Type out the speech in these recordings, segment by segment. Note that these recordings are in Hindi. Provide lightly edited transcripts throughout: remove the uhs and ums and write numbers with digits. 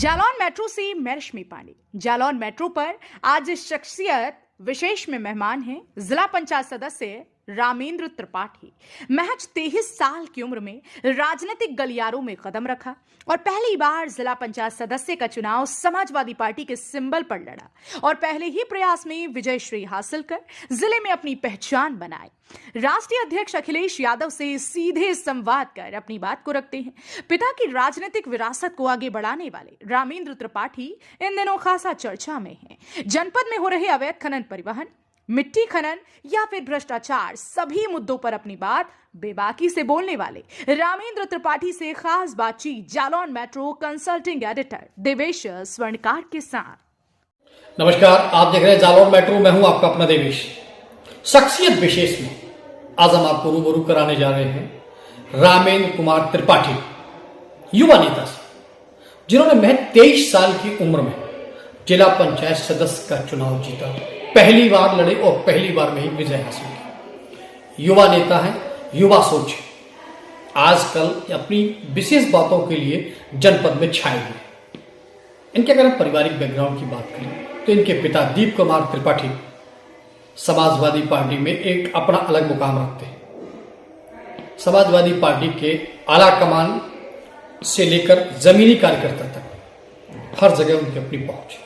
जालौन मेट्रो से मैं रश्मि पांडे। जालौन मेट्रो पर आज इस शख्सियत विशेष में मेहमान हैं जिला पंचायत सदस्य रामेंद्र त्रिपाठी। महज 23 साल की उम्र में राजनीतिक गलियारों में कदम रखा और पहली बार जिला पंचायत सदस्य का चुनाव समाजवादी पार्टी के सिंबल पर लड़ा और पहले ही प्रयास में विजयश्री हासिल कर जिले में अपनी पहचान बनाए। राष्ट्रीय अध्यक्ष अखिलेश यादव से सीधे संवाद कर अपनी बात को रखते हैं। पिता की राजनीतिक विरासत को आगे बढ़ाने वाले रामेंद्र त्रिपाठी इन दिनों खासा चर्चा में हैं। जनपद में हो रहे अवैध खनन, परिवहन, मिट्टी खनन या फिर भ्रष्टाचार, सभी मुद्दों पर अपनी बात बेबाकी से बोलने वाले रामेंद्र त्रिपाठी से खास बातचीत Jalaun metro consulting editor Devesh Swarnkar के साथ। नमस्कार, आप देख रहे हैं जालौन मेट्रो। मैं हूं आपका अपना देवेश। शख्सियत विशेष में आज हम आपको रूबरू कराने जा रहे हैं रामेंद्र कुमार त्रिपाठी, युवा नेता से, जिन्होंने महज 23 साल की उम्र में जिला पंचायत सदस्य का चुनाव जीता, पहली बार लड़े और पहली बार में ही विजय हासिल की। युवा नेता है, युवा सोच आजकल अपनी विशेष बातों के लिए जनपद में छाए हुए। इनके अगर हम पारिवारिक बैकग्राउंड की बात करें तो इनके पिता दीप कुमार त्रिपाठी समाजवादी पार्टी में एक अपना अलग मुकाम रखते हैं। समाजवादी पार्टी के आला कमान से लेकर जमीनी कार्यकर्ता तक हर जगह उनकी अपनी पहुंच।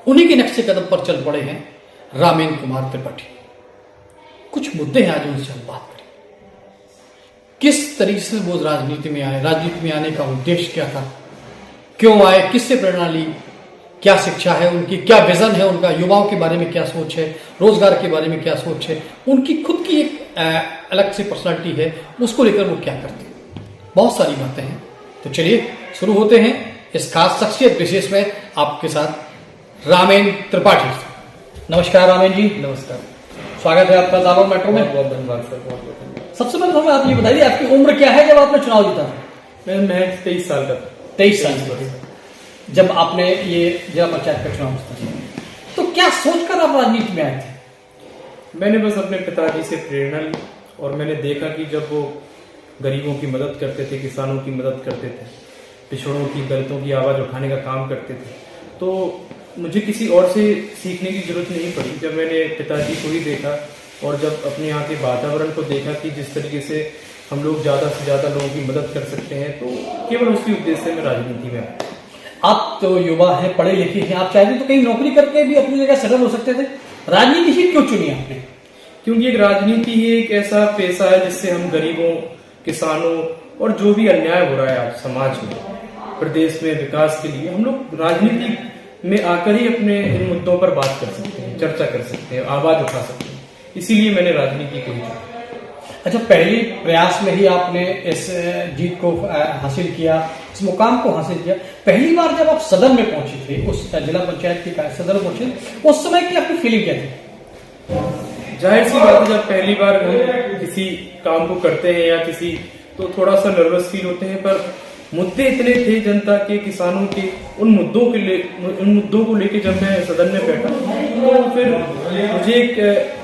उन्हीं के नक्शे कदम पर चल पड़े हैं रामेंद्र कुमार त्रिपाठी। कुछ मुद्दे हैं आज उनसे हम बात करें। किस तरीके से वो राजनीति में आए, राजनीति में आने का उद्देश्य क्या था, क्यों आए, किससे प्रेरणा ली, क्या शिक्षा है उनकी, क्या विजन है उनका, युवाओं के बारे में क्या सोच है, रोजगार के बारे में क्या सोच है, उनकी खुद की एक अलग से पर्सनालिटी है, उसको लेकर वो क्या करते हैं। बहुत सारी बातें हैं। तो चलिए शुरू होते हैं इस खास शख्सियत विशेष में आपके साथ रामेंद्र त्रिपाठी। नमस्कार रामेंद्र जी। नमस्कार, स्वागत है आपका जालौन मेट्रो में। बहुत धन्यवाद सर, बहुत धन्यवाद। सबसे पहले हमें आप ये बताइए, आपकी उम्र क्या है जब आपने चुनाव जीता? मैं महज 23 साल का था। 23 साल का जब आपने ये जिला पंचायत का चुनाव जीता, तो क्या सोचकर आप राजनीति में आए थे? मैंने बस अपने पिताजी से प्रेरणा ली और मैंने देखा कि जब वो गरीबों की मदद करते थे, किसानों की मदद करते थे, पिछड़ों की, दलितों की आवाज उठाने का काम करते थे, तो मुझे किसी और से सीखने की जरूरत नहीं पड़ी। जब मैंने पिताजी को ही देखा और जब अपने यहाँ के वातावरण को देखा कि जिस तरीके से हम लोग ज्यादा से ज्यादा लोगों की मदद कर सकते हैं, तो केवल उसी उद्देश्य से मैं राजनीति में आया। आप तो युवा हैं, पढ़े लिखे हैं, आप चाहते तो कहीं नौकरी करके भी अपनी जगह सेटल हो सकते थे। राजनीति ही क्यों चुनी आपने? क्योंकि एक राजनीति ही एक ऐसा पेशा है जिससे हम गरीबों, किसानों और जो भी अन्याय हो रहा है आज समाज में, प्रदेश में विकास के लिए हम लोग राजनीति में आकर ही अपने इन मुद्दों पर बात कर सकते हैं, चर्चा कर सकते हैं, आवाज उठा सकते हैं। इसीलिए मैंने राजनीति को ही चुना। अच्छा, पहली प्रयास में ही आपने इस जीत को हासिल किया, इस मुकाम को हासिल किया। पहली बार जब आप सदन में पहुंचे थे, उस जिला पंचायत के सदन में पहुंचे, उस समय की आपकी फीलिंग क्या थी? जाहिर सी बात है, जब पहली बार हम किसी काम को करते हैं या किसी, तो थोड़ा सा नर्वस फील होते हैं, पर मुद्दे इतने थे जनता के, किसानों के, उन मुद्दों को लेके जब मैं सदन में बैठा तो फिर मुझे एक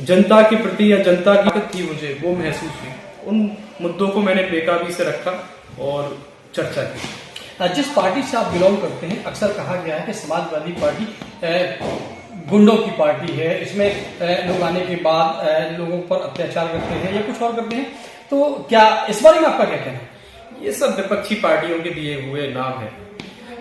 जनता के प्रति या जनता की थी, मुझे वो महसूस हुई। उन मुद्दों को मैंने बेकाबी से रखा और चर्चा की। जिस पार्टी से आप बिलोंग करते हैं, अक्सर कहा गया है कि समाजवादी पार्टी गुंडों की पार्टी है, इसमें लोग आने के बाद लोगों पर अत्याचार करते हैं या कुछ और करते हैं, तो क्या इस बारे में आपका क्या कहना है? ये सब विपक्षी पार्टियों के दिए हुए नाम है।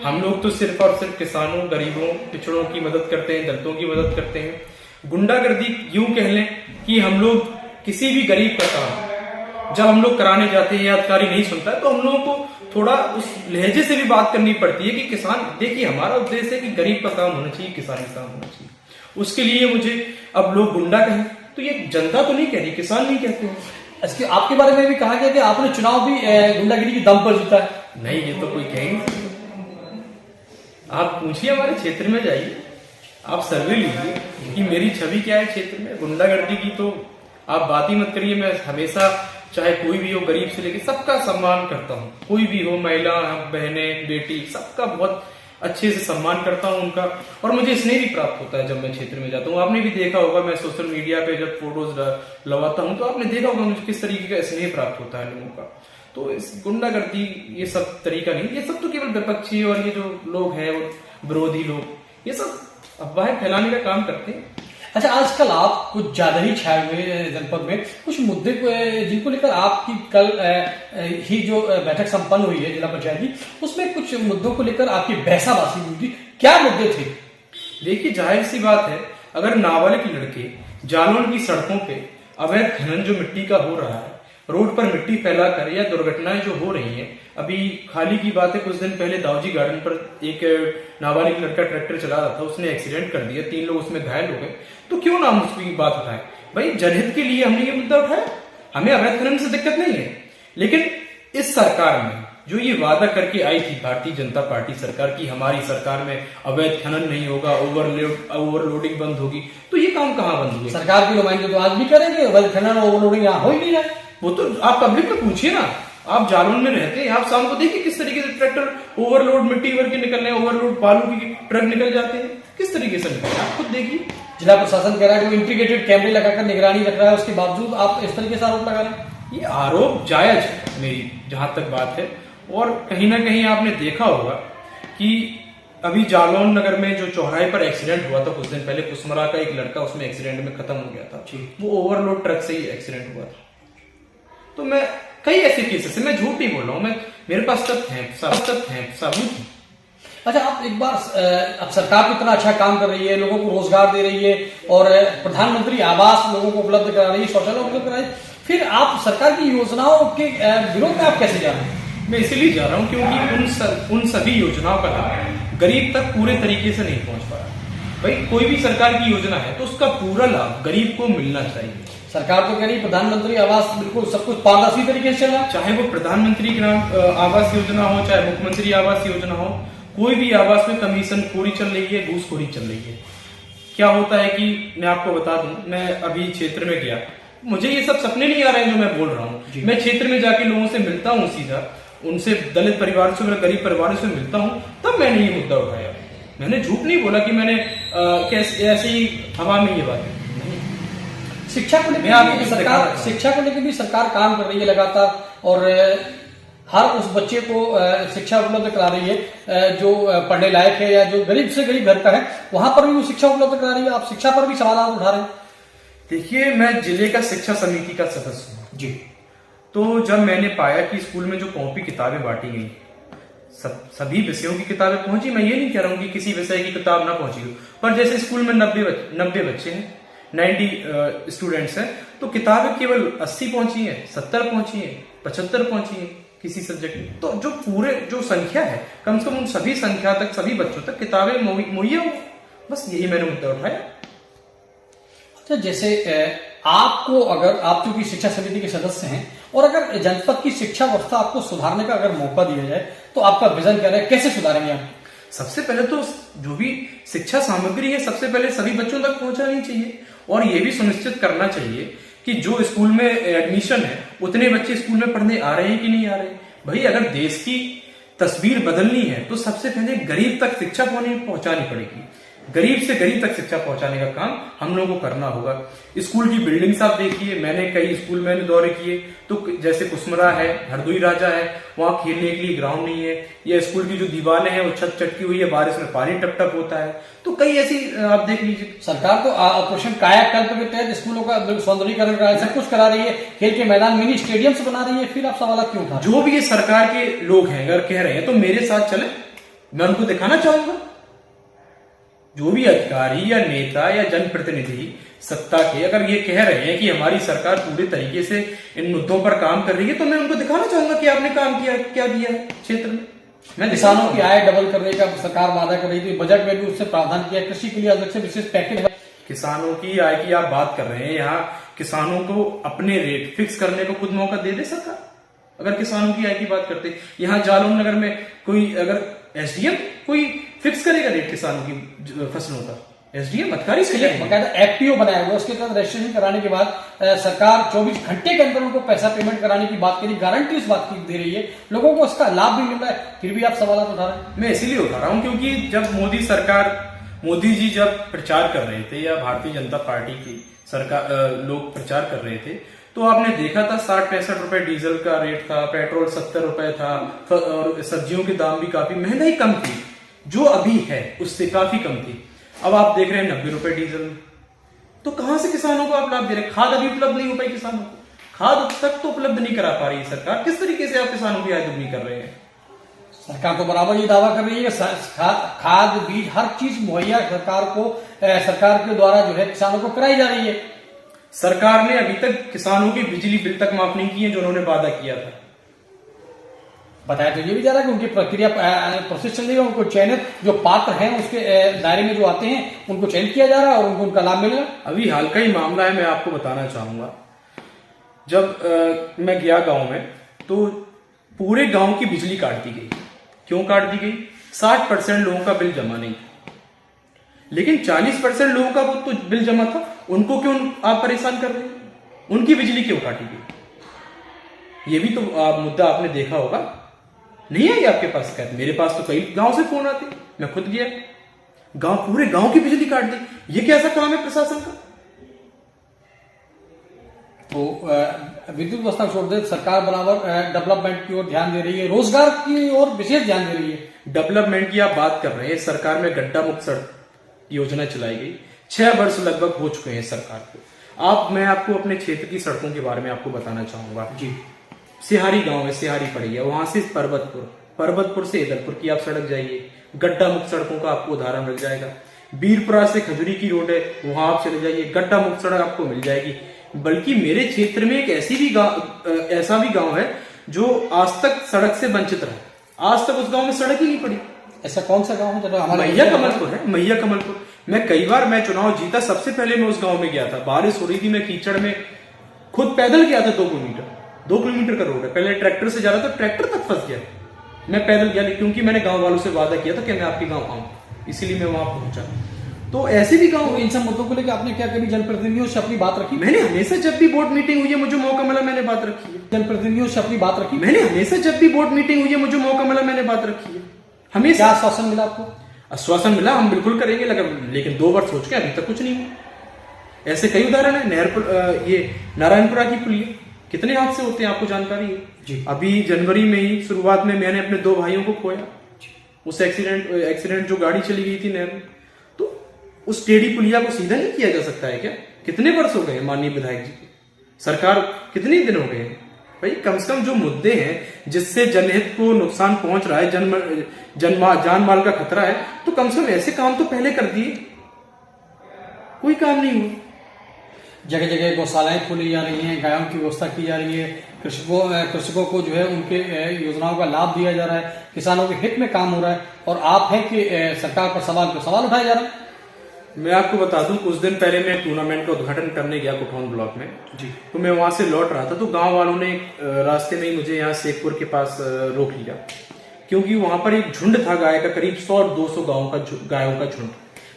हम लोग तो सिर्फ और सिर्फ किसानों, गरीबों, पिछड़ों की मदद करते हैं, दलितों की मदद करते हैं। गुंडागर्दी यूं कह लें कि हम लोग किसी भी गरीब का काम जब हम लोग कराने जाते हैं या अधिकारी नहीं सुनता है, तो हम लोगों को थोड़ा उस लहजे से भी बात करनी पड़ती है कि किसान, देखिए हमारा उद्देश्य है कि गरीब का काम होना चाहिए, किसान का काम होना चाहिए। उसके लिए मुझे अब लोग गुंडा कहें तो ये जनता तो नहीं कह रही, किसान नहीं कहते हैं। इसके आपके बारे में भी कहा गया कि आपने चुनाव भी गुंडागिरी की दम पर जीता है। नहीं, ये तो कोई कहेंगे। आप पूछिए, हमारे क्षेत्र में जाइए, आप सर्वे लीजिए कि मेरी छवि क्या है क्षेत्र में। गुंडागर्दी की तो आप बात ही मत करिए। मैं हमेशा, चाहे कोई भी हो, गरीब से लेकर सबका सम्मान करता हूँ। कोई भी हो, महिला, बहनें, बेटी, सबका बहुत अच्छे से सम्मान करता हूँ उनका, और मुझे स्नेह भी प्राप्त होता है जब मैं क्षेत्र में जाता हूँ। आपने भी देखा होगा, मैं सोशल मीडिया पे जब फोटोज लगाता हूँ तो आपने देखा होगा मुझे किस तरीके का स्नेह प्राप्त होता है लोगों का। तो इस गुंडागर्दी ये सब तरीका नहीं, ये सब तो केवल विपक्षी और ये जो लोग हैं वो विरोधी लोग, ये सब अफवाहें फैलाने का काम करते हैं। अच्छा, आजकल आप कुछ ज्यादा ही छाए हुए जनपद में कुछ मुद्दे को जिनको लेकर आपकी कल ही जो बैठक संपन्न हुई है जिला पंचायत की, उसमें कुछ मुद्दों को लेकर आपकी बहसाबाजी हुई थी, क्या मुद्दे थे? देखिए, जाहिर सी बात है, अगर नाबालिग लड़के जालौन की सड़कों पे अवैध खनन जो मिट्टी का हो रहा है, रोड पर मिट्टी फैलाकर या दुर्घटनाएं जो हो रही हैं, अभी खाली की बात है, कुछ दिन पहले दाऊजी गार्डन पर एक नाबालिग लड़का ट्रैक्टर चला रहा था, उसने एक्सीडेंट कर दिया, 3 लोग उसमें घायल हो गए, तो क्यों ना हम उसकी बात उठाएं? भाई, जनहित के लिए हमने ये मुद्दा उठाया, हमें अवैध खनन से दिक्कत नहीं है। लेकिन इस सरकार में जो ये वादा करके आई थी भारतीय जनता पार्टी सरकार की, हमारी सरकार में अवैध खनन नहीं होगा, ओवरलोडिंग बंद होगी, तो ये काम कहाँ बंद हुए? सरकार के नुमाइंदे तो आज भी करेंगे, अवैध खनन ओवरलोडिंग यहाँ हो ही नहीं रहा है। वो तो आप पब्लिक में पूछिए ना, आप जालौन में रहते हैं, आप शाम को देखिए किस तरीके से ट्रैक्टर ओवरलोड मिट्टी भर के निकल रहे हैं, ओवरलोड बालू की ट्रक निकल जाते हैं, किस तरीके से निकल रहे हैं, आप खुद देखिए। जिला प्रशासन कह रहा है कि वो इंटीग्रेटेड कैमरे लगाकर निगरानी रख रहा है, उसके बावजूद आप इस तरीके से आरोप लगा रहे हैं। ये आरोप जायज है, मेरी जहां तक बात है। और कहीं ना कहीं आपने देखा होगा कि अभी जालौन नगर में जो चौराहे पर एक्सीडेंट हुआ था कुछ दिन पहले, कुसमरा का एक लड़का उसमें एक्सीडेंट में खत्म हो गया था, वो ओवरलोड ट्रक से ही एक्सीडेंट हुआ था। तो मैं कई ऐसे केसेस है, मैं झूठ नहीं बोल रहा हूं, मैं मेरे पास तथ्य हैं, सबूत हैं। अच्छा, आप एक बार, अब सरकार तो इतना अच्छा काम कर रही है, लोगों को रोजगार दे रही है और प्रधानमंत्री आवास लोगों को उपलब्ध करा रही है, शौचालय उपलब्ध करा रही है, फिर आप सरकार की योजनाओं के विरोध में आप कैसे जा रहे हैं? मैं इसीलिए जा रहा हूं क्योंकि उन सभी योजनाओं का लाभ गरीब तक पूरे तरीके से नहीं पहुंच पा रहा। भाई, कोई भी सरकार की योजना है तो उसका पूरा लाभ गरीब को मिलना चाहिए। सरकार तो कह रही प्रधानमंत्री आवास बिल्कुल सब कुछ पारदर्शी तरीके से चला, चाहे वो प्रधानमंत्री ग्राम आवास योजना हो, चाहे मुख्यमंत्री आवास योजना हो, कोई भी आवास में कमीशन खोरी चल रही है, घूसखोरी चल रही है। क्या होता है कि मैं आपको बता दूं, मैं अभी क्षेत्र में गया, मुझे ये सब सपने नहीं आ रहे हैं जो मैं बोल रहा हूँ। मैं क्षेत्र में जाके लोगों से मिलता हूँ, सीधा उनसे, दलित परिवार से, गरीब परिवारों से मिलता हूँ, तब मैंने ये मुद्दा उठाया। मैंने झूठ नहीं बोला कि मैंने ऐसे ही हवा में ये बात। शिक्षा को लेकर भी सरकार काम कर रही है लगातार, और हर उस बच्चे को शिक्षा उपलब्ध करा रही है जो पढ़ने लायक है या जो गरीब से गरीब घर का है, वहां पर भी वो शिक्षा उपलब्ध करा रही है। आप शिक्षा पर भी सवाल उठा रहे हैं। देखिए, मैं जिले का शिक्षा समिति का सदस्य हूँ जी। तो जब मैंने पाया कि स्कूल में जो कॉपी किताबें बांटी गई, सभी विषयों की किताबें पहुंची, मैं ये नहीं कह रहा हूँ कि किसी विषय की किताब ना पहुंची हो, पर जैसे स्कूल में 90 बच्चे हैं, 90 स्टूडेंट्स हैं, तो किताबें केवल 80 पहुंची है, 70 पहुंची है, 75 पहुंची है किसी सब्जेक्ट में। तो जो पूरे जो संख्या है, कम से कम उन सभी संख्या तक, सभी बच्चों तक किताबें मुहैया हो, बस यही मैंने मुद्दा उठाया। अच्छा, जैसे आपको, अगर आप चूंकि शिक्षा समिति के सदस्य हैं और अगर जनपद की शिक्षा व्यवस्था आपको सुधारने का अगर मौका दिया जाए, तो आपका विजन क्या है, कैसे सुधारेंगे आप? सबसे पहले तो जो भी शिक्षा सामग्री है, सबसे पहले सभी बच्चों तक पहुंचानी चाहिए, और ये भी सुनिश्चित करना चाहिए कि जो स्कूल में एडमिशन है, उतने बच्चे स्कूल में पढ़ने आ रहे हैं कि नहीं आ रहे। भाई, अगर देश की तस्वीर बदलनी है तो सबसे पहले गरीब तक शिक्षा पहुंचानी पड़ेगी। गरीब से गरीब तक शिक्षा पहुंचाने का काम हम लोगों को करना होगा। स्कूल की बिल्डिंग्स आप देखिए, मैंने कई स्कूल में दौरे किए, तो जैसे कुसमरा है, हरदोई राजा है, वहां खेलने के लिए ग्राउंड नहीं है, या स्कूल की जो दीवारें हैं वो छत चटकी हुई है, बारिश में पानी टप टप होता है, तो कई ऐसी आप देख लीजिए। सरकार तो ऑपरेशन कायाकल्प के तहत स्कूलों का सौंदर्यीकरण करा रही है, सब कुछ करा रही है, खेल के मैदान मिनी स्टेडियम से बना रही है, फिर आप सवाल क्यों उठा? जो भी ये सरकार के लोग हैं अगर कह रहे हैं तो मेरे साथ चले, मैं उनको दिखाना चाहूंगा। जो भी अधिकारी या नेता या जनप्रतिनिधि सत्ता के अगर ये कह रहे हैं कि हमारी सरकार पूरे तरीके से इन मुद्दों पर काम कर रही है, तो मैं उनको दिखाना चाहूंगा कि आपने काम किया, क्या दिया है क्षेत्र में। मैं किसानों की आय डबल करने का सरकार वादा कर रही थी, बजट में भी उससे प्रावधान किया, कृषि के लिए अलग से विशेष पैकेज। किसानों की आय की आप बात कर रहे हैं, यहाँ किसानों को अपने रेट फिक्स करने को खुद मौका दे सरकार। अगर किसानों की आय की बात करते, यहाँ जालौन नगर में कोई अगर एसडीएम कोई फिक्स करेगा रेट किसानों की फसलों का, एसडीएम अधिकारी से बकायदा एफपीओ बनाया हुआ, उसके तहत रजिस्ट्रेशन कराने के बाद सरकार 24 घंटे के अंदर उनको पैसा पेमेंट कराने की बात करी, गारंटी इस बात की दे रही है, लोगों को उसका लाभ भी मिल रहा है, फिर भी आप सवाल उठा रहे हैं। मैं इसीलिए उठा रहा हूं क्योंकि जब मोदी जी जब प्रचार कर रहे थे, या भारतीय जनता पार्टी की सरकार लोग प्रचार कर रहे थे, तो आपने देखा था 60-65 रुपए डीजल का रेट था, पेट्रोल 70 रुपए था, और सब्जियों के दाम भी काफी, महंगाई कम थी जो अभी है उससे काफी कम थी। अब आप देख रहे हैं 90 रुपए डीजल। तो कहां से किसानों को आप लाभ दे रहे हैं? खाद अभी उपलब्ध नहीं हो पाई किसानों को, खाद अब तक तो उपलब्ध नहीं करा पा रही है सरकार। किस तरीके से आप किसानों की आय दुगनी कर रहे हैं? सरकार तो बराबर ये दावा कर रही है कि खाद बीज हर चीज मुहैया सरकार के द्वारा जो है किसानों को कराई जा रही है। सरकार ने अभी तक किसानों के बिजली बिल तक माफ नहीं किए जो उन्होंने वादा किया था। बताया तो ये भी जा रहा है कि उनकी प्रक्रिया प्रोसेस चल रही है, उनको चयनित जो पात्र हैं उसके दायरे में जो आते हैं उनको चयनित किया जा रहा है और उनको उनका लाभ मिलेगा। अभी हाल का ही मामला है, मैं आपको बताना चाहूंगा। जब मैं गया गांव में तो पूरे गांव की बिजली काट दी गई। क्यों काट दी गई? 60% लोगों का बिल जमा नहीं था, लेकिन 40% लोगों का वो तो बिल जमा था, उनको क्यों आप परेशान कर रहे हैं? उनकी बिजली क्यों काटी गई? ये भी तो मुद्दा आपने देखा होगा। नहीं है ये आपके पास शिकायत? मेरे पास तो कई गांव से फोन आते, मैं खुद गया, पूरे गांव की बिजली काट दी। ये कैसा काम है प्रशासन का? तो विद्युत व्यवस्था छोड़ दे, सरकार बराबर डेवलपमेंट की ओर ध्यान दे रही है, रोजगार की ओर विशेष ध्यान दे रही है। डेवलपमेंट की आप बात कर रहे हैं, सरकार में गड्ढा मुक्त सड़क योजना चलाई गई, 6 वर्ष लगभग हो चुके हैं सरकार को। मैं आपको अपने क्षेत्र की सड़कों के बारे में आपको बताना चाहूंगा जी। सिहारी गांव है, सिहारी पड़ी है, वहां से परबतपुर से इधरपुर की आप सड़क जाइए, गड्ढा मुक्त सड़कों का आपको उदाहरण मिल जाएगा। बीरपुरा से खजुरी की रोड है, वहां आप चले जाइए, गड्ढा मुक्त सड़क आपको मिल जाएगी। बल्कि मेरे क्षेत्र में एक ऐसा भी गांव है जो आज तक सड़क से वंचित रहा। आज तक उस गांव में सड़क ही नहीं पड़ी। ऐसा कौन सा गांव है? मैया कमलपुर है, मैया कमलपुर। मैं कई बार मैं चुनाव जीता, सबसे पहले मैं उस गांव में गया था। बारिश हो रही थी, मैं कीचड़ में खुद पैदल गया था। 2 किलोमीटर का रोड है, पहले ट्रैक्टर से जा रहा था, ट्रैक्टर तक फंस गया। मैं पैदल गया क्योंकि मैंने गांव वालों से वादा किया था कि मैं आपके गांव आऊं, इसीलिए मैं वहां पहुंचा। तो ऐसे भी गांव, इन सब मुद्दों को लेकर आपने क्या कभी जनप्रतिनिधियों से अपनी बात रखी? मैंने हमेशा जब भी बोर्ड मीटिंग हुई है, मुझे मौका मिला, मैंने बात रखी है। जनप्रतिनिधियों से अपनी बात रखी? मैंने हमेशा जब भी बोर्ड मीटिंग हुई है, मुझे मौका मिला, मैंने बात रखी है। हमेशा। क्या आश्वासन मिला आपको? आश्वासन मिला हम बिल्कुल करेंगे, लेकिन 2 वर्ष हो चुके अभी तक कुछ नहीं हुआ। ऐसे कई उदाहरण है। ये नारायणपुरा की पुलिया, कितने हादसे होते हैं आपको जानकारी है जी। अभी जनवरी में ही शुरुआत में मैंने अपने 2 भाइयों को खोया। उस एक्सीडेंट जो गाड़ी चली गई थी नहर में, तो उस टेढ़ी पुलिया को सीधा नहीं किया जा सकता है क्या? कितने वर्ष हो गए माननीय विधायक जी को, सरकार कितने दिन हो गए भाई? कम से कम जो मुद्दे हैं जिससे जनहित को नुकसान पहुंच रहा है, जान माल का खतरा है, तो कम से कम ऐसे काम तो पहले कर दिए। कोई काम नहीं हुआ। जगह जगह गौशालाएं खोली जा रही हैं, गायों की व्यवस्था की जा रही है, कृषकों को जो है उनके योजनाओं का लाभ दिया जा रहा है, किसानों के हित में काम हो रहा है, और आप हैं कि सरकार पर सवाल उठाया जा रहा है। मैं आपको बता दूं, कुछ दिन पहले मैं टूर्नामेंट का उद्घाटन करने गया कुठौन ब्लॉक में जी। तो मैं वहां से लौट रहा था, तो गांव वालों ने रास्ते में ही मुझे यहाँ शेखपुर के पास रोक लिया, क्योंकि वहां पर एक झुंड था गाय का, करीब 100-200 गायों का झुंड।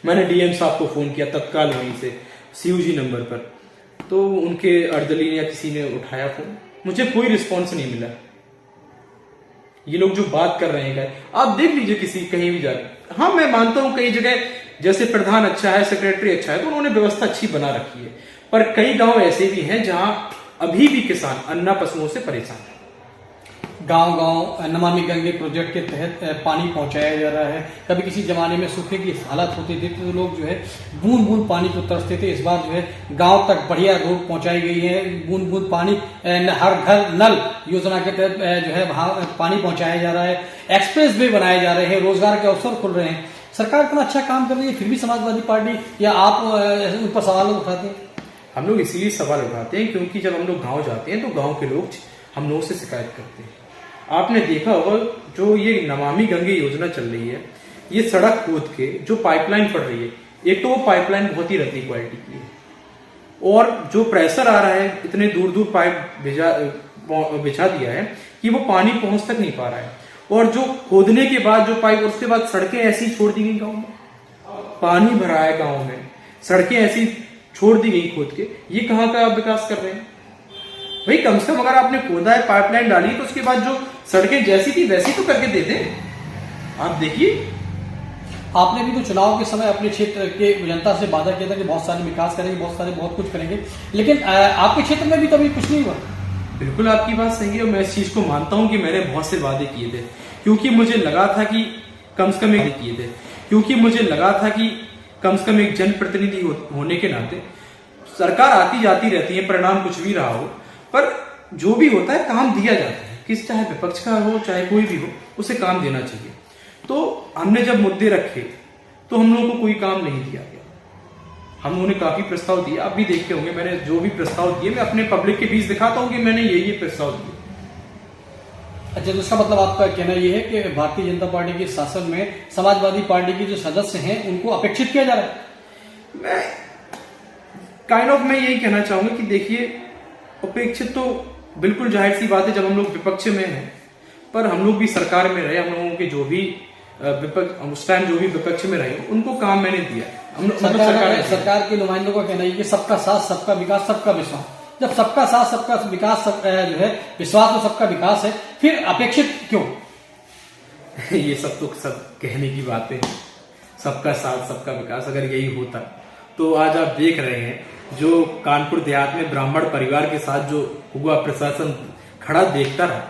मैंने डीएम साहब को फोन किया तत्काल वहीं से सीयूजी नंबर पर, तो उनके अर्दली ने या किसी ने उठाया फोन, मुझे कोई रिस्पॉन्स नहीं मिला। ये लोग जो बात कर रहे हैं, आप देख लीजिए कहीं भी जाकर। हाँ, मैं मानता हूं कई जगह जैसे प्रधान अच्छा है, सेक्रेटरी अच्छा है, तो उन्होंने व्यवस्था अच्छी बना रखी है, पर कई गांव ऐसे भी हैं जहां अभी भी किसान अन्ना पशुओं से परेशान है। गांव नमामि गंगे प्रोजेक्ट के तहत पानी पहुंचाया जा रहा है। कभी किसी जमाने में सूखे की हालत होती थी तो लोग जो है बूंद बूंद पानी को तरसते थे। इस बार जो है गांव तक बढ़िया रोड पहुंचाई गई है, बूंद बूंद पानी, हर घर नल योजना के तहत जो है वहां पानी पहुंचाया जा रहा है, एक्सप्रेस वे बनाए जा रहे हैं, रोजगार के अवसर खुल रहे हैं। सरकार इतना अच्छा काम कर रही है, फिर भी समाजवादी पार्टी या आप उन पर सवाल उठाते हैं? हम लोग इसीलिए सवाल उठाते हैं क्योंकि जब हम लोग गांव जाते हैं तो गांव के लोग हम लोगों से शिकायत करते हैं। आपने देखा होगा जो ये नमामि गंगे योजना चल रही है, ये सड़क खोद के जो पाइपलाइन पड़ रही है, एक तो वो पाइपलाइन बहुत ही रद्दी क्वालिटी की है, और जो प्रेशर आ रहा है इतने दूर दूर पाइप बिछा दिया है कि वो पानी पहुंच तक नहीं पा रहा है, और जो खोदने के बाद जो पाइप, उसके बाद सड़कें ऐसी छोड़ दी गई गाँव में, पानी भरा है गाँव में, सड़कें ऐसी छोड़ दी गई खोद के। ये कहाँ का आप विकास कर रहे हैं भाई? कम से कम अगर आपने खोदा है, पाइपलाइन डाली, तो उसके बाद जो सड़कें जैसी थी वैसी तो करके दे दें। आप देखिए आपने भी तो चुनाव के समय अपने क्षेत्र के जनता से वादा किया था कि बहुत सारे विकास करेंगे, बहुत कुछ करेंगे, लेकिन आपके क्षेत्र में भी तो अभी कुछ नहीं हुआ। बिल्कुल आपकी बात सही है और मैं इस चीज को मानता हूं कि मैंने बहुत से वादे किए थे, क्योंकि मुझे लगा था कि कम से कम एक जनप्रतिनिधि होने के नाते सरकार आती जाती रहती है, परिणाम कुछ भी रहा हो, पर जो भी होता है काम दिया जाता है, किस चाहे विपक्ष का हो चाहे कोई भी हो, उसे काम देना चाहिए। तो हमने जब मुद्दे रखे तो हम लोगों को कोई काम नहीं दिया गया। हम लोगों ने काफी प्रस्ताव दिए, आप भी देखते होंगे मैंने जो भी प्रस्ताव दिए मैं अपने पब्लिक के बीच दिखाता हूं कि मैंने ये प्रस्ताव दिए। अच्छा, तो इसका मतलब आपका कहना यह है कि भारतीय जनता पार्टी के शासन में समाजवादी पार्टी के जो सदस्य हैं उनको अपेक्षित किया जा रहा है? मैं यही कहना चाहूंगा कि देखिए, अपेक्षित तो बिल्कुल जाहिर सी बात है जब हम लोग विपक्ष में हैं, पर हम लोग भी सरकार में रहे, हम लोगों के जो भी उस टाइम जो भी विपक्ष में रहे उनको काम मैंने दिया। सरकार के नुमाइंदों का कहना है कि सबका साथ सबका विकास सबका विश्वास। जब सबका साथ सबका विकास जो है विश्वास और सबका विकास है, फिर अपेक्षित क्यों? ये सब तो सब कहने की बातें, सबका साथ सबका विकास अगर यही होता तो आज आप देख रहे हैं जो कानपुर देहात में ब्राह्मण परिवार के साथ जो हुआ प्रशासन खड़ा देखता रहा,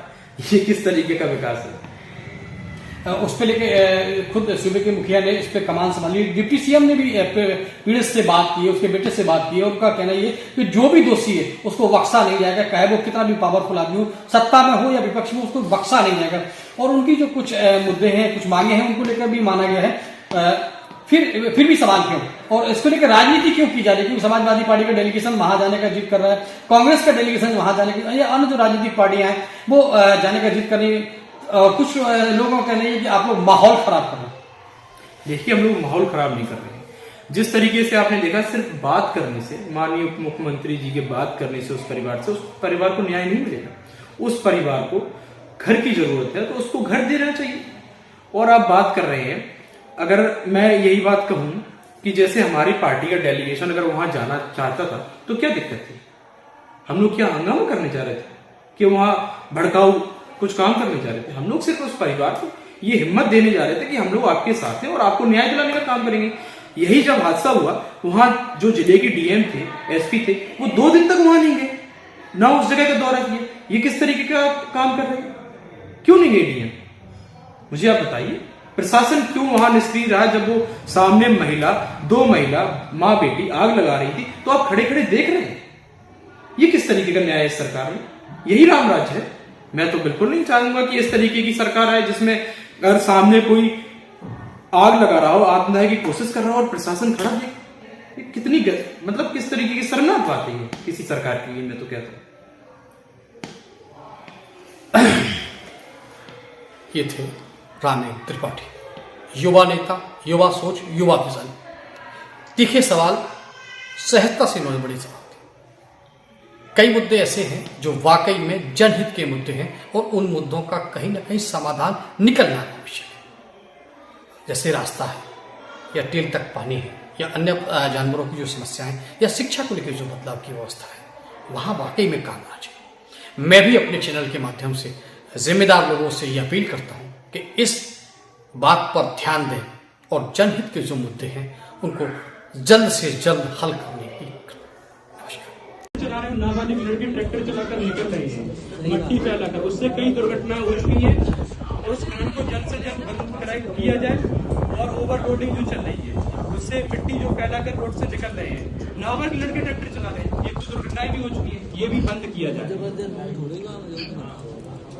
ये किस तरीके का विकास है? उस पर लेके खुद सूबे के मुखिया ने इस पे कमान संभाली, डिप्टी सीएम ने भी पीड़ित से बात की, उसके बेटे से बात की, और उनका कहना ये कि जो भी दोषी है उसको बख्शा नहीं जाएगा, चाहे वो कितना भी पावरफुल आदमी हो, सत्ता में हो या विपक्ष में, उसको बख्शा नहीं जाएगा। और उनकी जो कुछ मुद्दे हैं, कुछ मांगे हैं, उनको लेकर भी माना गया है। फिर भी सवाल क्यों, और इसको लेकर राजनीति क्यों की जा रही है? क्योंकि समाजवादी पार्टी का डेलीगेशन वहां जाने का जिद कर रहा है, कांग्रेस का डेलीगेशन वहां जाने की, या अन्य जो राजनीतिक पार्टियां हैं वो जाने का जिद कर रही है। कुछ लोगों का कहना है कि आप लोग माहौल खराब कर रहे हैं। देखिए, हम लोग माहौल खराब नहीं कर रहे हैं। जिस तरीके से आपने देखा, सिर्फ बात करने से, माननीय उप मुख्यमंत्री जी के बात करने से उस परिवार को न्याय नहीं मिलेगा। उस परिवार को घर की जरूरत है तो उसको घर देना चाहिए। और आप बात कर रहे हैं, अगर मैं यही बात कहूं कि जैसे हमारी पार्टी का डेलीगेशन अगर वहां जाना चाहता था तो क्या दिक्कत थी? हम लोग क्या हंगामा करने जा रहे थे कि वहां भड़काऊ कुछ काम करने जा रहे थे? हम लोग सिर्फ उस परिवार को ये हिम्मत देने जा रहे थे कि हम लोग आपके साथ हैं और आपको न्याय दिलाने का काम करेंगे। यही जब हादसा हुआ, वहां जो जिले के डीएम थे, एसपी थे, वो 2 दिन तक वहां नहीं गए, ना उस जगह का दौरा किए। ये किस तरीके का काम कर रहे हैं? क्यों नहीं गए डीएम? मुझे आप बताइए। प्रशासन क्यों वहां निष्क्रिय रहा? जब वो सामने दो महिला माँ बेटी आग लगा रही थी तो आप खड़े खड़े देख रहे हैं। ये किस तरीके का न्याय है इस सरकार में? यही राम राज्य है? मैं तो बिल्कुल नहीं चाहूंगा कि इस तरीके की सरकार आए जिसमें अगर सामने कोई आग लगा रहा हो, आत्मदाह की कोशिश कर रहा हो और प्रशासन खड़ा है। ये कितनी मतलब किस तरीके की शर्मनाक बात है किसी सरकार के लिए, मैं तो कहता हूं। ये थे रामेंद्र त्रिपाठी, युवा नेता, युवा सोच, युवा विजन। तीखे सवाल, सहजता से इन्होंने बड़ी सवाल। कई मुद्दे ऐसे हैं जो वाकई में जनहित के मुद्दे हैं और उन मुद्दों का कहीं ना कहीं समाधान निकलना आवश्यक है। जैसे रास्ता है, या टेल तक पानी है, या अन्य जानवरों की जो समस्याएं, या शिक्षा को लेकर जो बदलाव की व्यवस्था है, वहां वाकई में काम आना चाहिए। मैं भी अपने चैनल के माध्यम से जिम्मेदार लोगों से ये अपील करता हूं कि इस बात पर ध्यान दें और जनहित के जो मुद्दे हैं उनको जल्द से जल्द हल करने की चला रहे नाबालिग लड़की ट्रैक्टर चलाकर निकल रही है, मट्टी फैलाकर, उससे कई दुर्घटनाएं हो चुकी हैं। और उस खनन को जल्द से जल्द बंद किया जाए। और ओवरलोडिंग जो चल रही है उससे मिट्टी जो फैलाकर रोड से निकल रहे हैं, नाबालिग लड़के ट्रैक्टर चला रहे हैं, ये कुछ दुर्घटनाएं भी हो चुकी है, ये भी बंद किया जाए।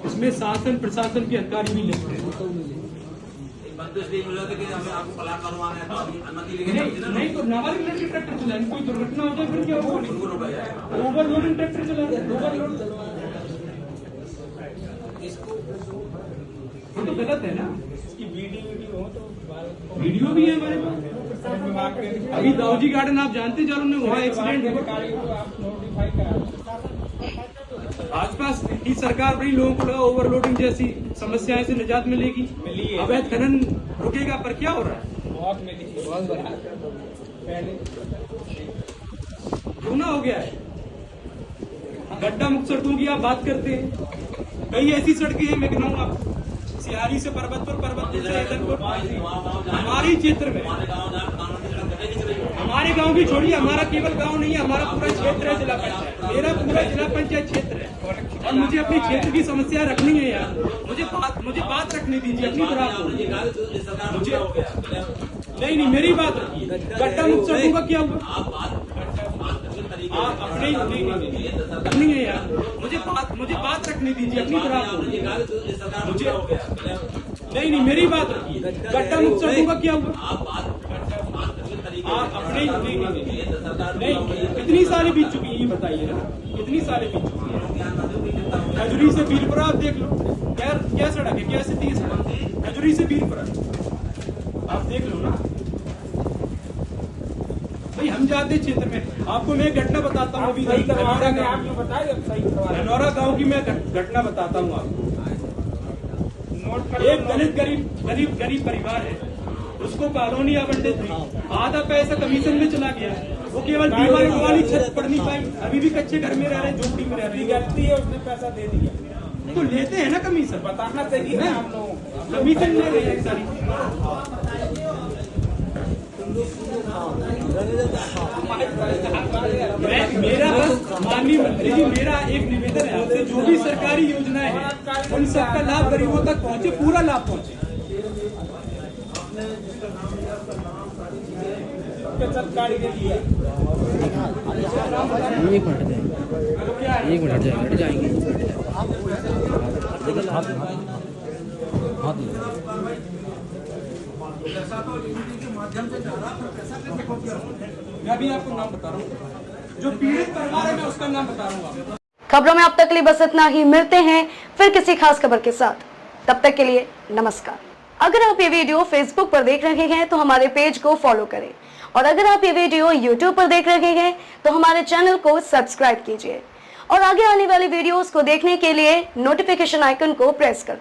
इसमें शासन प्रशासन के अधिकारी भी लिखते हैं। नहीं तो नाबालिग लड़के ट्रैक्टर चला, कोई दुर्घटना हो जाए फिर क्या होगा? ओवरलोडिंग ट्रैक्टर चला रहे हैं, ये तो गलत है ना। इसकी वीडियो भी है हमारे पास। अभी दाऊजी गार्डन आप जानते हैं, जरूर वहाँ एक्सीडेंट हुआ। भाजपा की सरकार बड़ी, लोगों को लगा ओवरलोडिंग जैसी समस्याएं से निजात मिलेगी, अवैध खनन रुकेगा, पर क्या हो रहा है? बहुत मिली, बहुत गुना हो गया है। गड्ढा मुक्त सड़कों की आप बात करते हैं, कई ऐसी सड़कें हैं, मैं गिनाऊंगा, सियारी से पर्वतपुर से एदनपुर, हमारी क्षेत्र में, हमारे गांव की छोड़िए, हमारा केवल गांव नहीं है, हमारा पूरा क्षेत्र है जिला पंचायत, मेरा पूरा जिला पंचायत क्षेत्र है। और मुझे अपने क्षेत्र की समस्या रखनी है यार, मुझे बात रखने दीजिए अपनी तरह को। मुझे नहीं मेरी बात रखिए। गड्ढा मुक्त सड़कों का क्या हुआ? आप अपने नहीं है यार, मुझे बात रखने दीजिए अपनी तरह को। मुझे नहीं मेरी बात रखिए। गड्ढा मुक्त सड़कों का क्या हुआ? आप अपने नहीं कितनी सालें बीत चुकी है ये बताइए ना, कितनी सालें बीत चुकी है? खजुरी से बीरपुरा आप देख लो, क्या सड़क है, क्या स्थिति है सड़क? खजुरी से बीरपुरा आप देख लो ना भाई। हम जाते क्षेत्र में, आपको मैं घटना बताता हूँ अभी धनौरा गांव की मैं घटना बताता हूँ आपको। एक दलित गरीब परिवार है, उसको कॉलोनी आवंटित हुई, आधा पैसा कमीशन में चला गया, वो केवल दीवार वाली छत पड़ नहीं पाई, अभी भी कच्चे घर में रह रहे, झोपड़ी में रह रहे। गलती है, उसने पैसा दे दिया, तो लेते हैं ना कमीशन, बताना चाहिए ना हम लोग, कमीशन ले रहे हैं सारी। मेरा बस माननीय मंत्री जी, मेरा एक निवेदन है आपसे, जो भी सरकारी योजनाएं हैं उन सबका लाभ गरीबों तक पहुंचे, पूरा लाभ पहुंचे। सरकारी के लिए एक मिनट जाएंगे मैं अभी आपको नाम बता रहा हूँ, जो पीड़ित परिवार है मैं उसका नाम बता रहा हूँ। खबरों में अब तक के लिए बस इतना ही। मिलते हैं फिर किसी खास खबर के साथ, तब तक के लिए नमस्कार। अगर आप ये वीडियो फेसबुक पर देख रहे हैं तो हमारे पेज को फॉलो करें, और अगर आप ये वीडियो यूट्यूब पर देख रहे हैं तो हमारे चैनल को सब्सक्राइब कीजिए, और आगे आने वाली वीडियोस को देखने के लिए नोटिफिकेशन आइकन को प्रेस कर